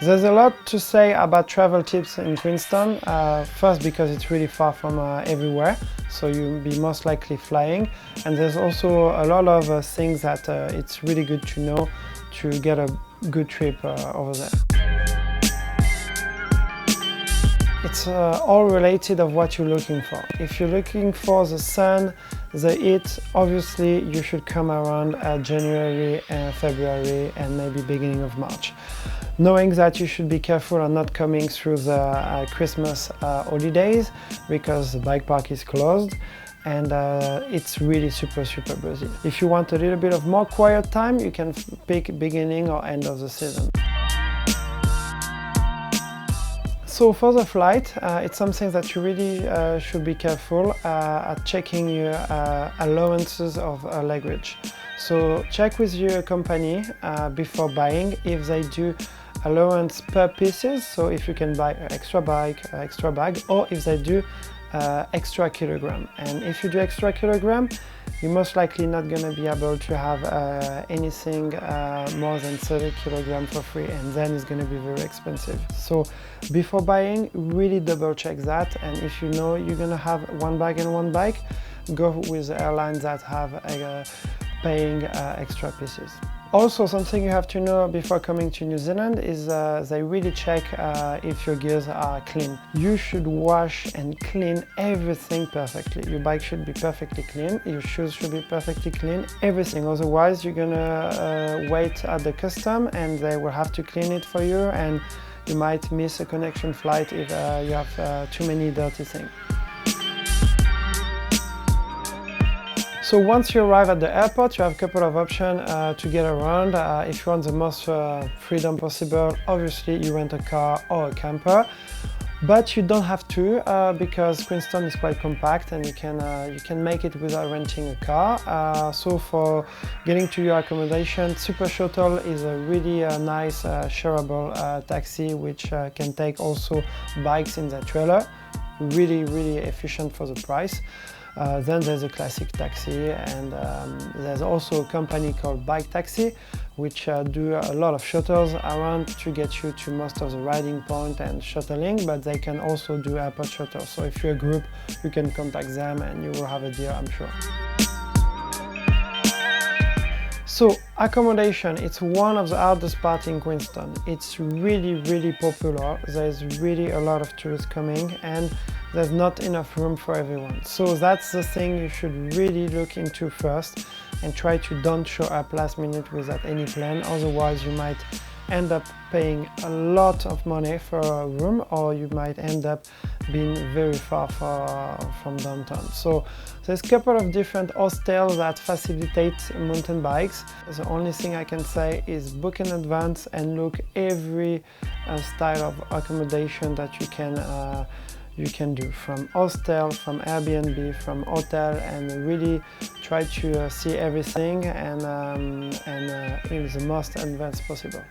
There's a lot to say about travel tips in Queenstown. First, because it's really far from everywhere, so you'll be most likely flying. And there's also a lot of things that it's really good to know to get a good trip over there. It's all related of what you're looking for. If you're looking for the sun, the heat, obviously you should come around January, February and maybe beginning of March. Knowing that you should be careful on not coming through the Christmas holidays because the bike park is closed and it's really super busy. If you want a little bit of more quiet time, you can pick beginning or end of the season. So for the flight, it's something that you really should be careful at checking your allowances of luggage. So check with your company before buying if they do allowance per pieces, so if you can buy an extra bike, extra bag, or if they do extra kilogram. And if you do extra kilogram, you're most likely not going to be able to have anything more than 30 kilograms for free, and then it's going to be very expensive. So before buying, really double check that, and if you know you're going to have one bag and one bike, go with the airlines that have paying extra pieces. Also, something you have to know before coming to New Zealand is they really check if your gears are clean. You should wash and clean everything perfectly. Your bike should be perfectly clean, your shoes should be perfectly clean, everything. Otherwise, you're gonna wait at the custom and they will have to clean it for you, and you might miss a connection flight if you have too many dirty things. So once you arrive at the airport, you have a couple of options to get around. If you want the most freedom possible, obviously you rent a car or a camper. But you don't have to because Queenstown is quite compact and you can make it without renting a car. So for getting to your accommodation, Super Shuttle is a really nice shareable taxi which can take also bikes in the trailer. Really efficient for the price. Then there's a classic taxi, and there's also a company called Bike Taxi which do a lot of shuttles around to get you to most of the riding point and shuttling, but they can also do airport shuttles. So if you're a group, you can contact them and you will have a deal, I'm sure. So accommodation, it's one of the hardest parts in Queenstown. It's really popular. There's really a lot of tourists coming and there's not enough room for everyone. So that's the thing you should really look into first and try to don't show up last minute without any plan. Otherwise you might end up paying a lot of money for a room, or you might end up being very far from downtown. So there's a couple of different hostels that facilitate mountain bikes. The only thing I can say is book in advance and look every style of accommodation that you can do, from hostel, from Airbnb, from hotel, and really try to see everything and in the most advanced possible.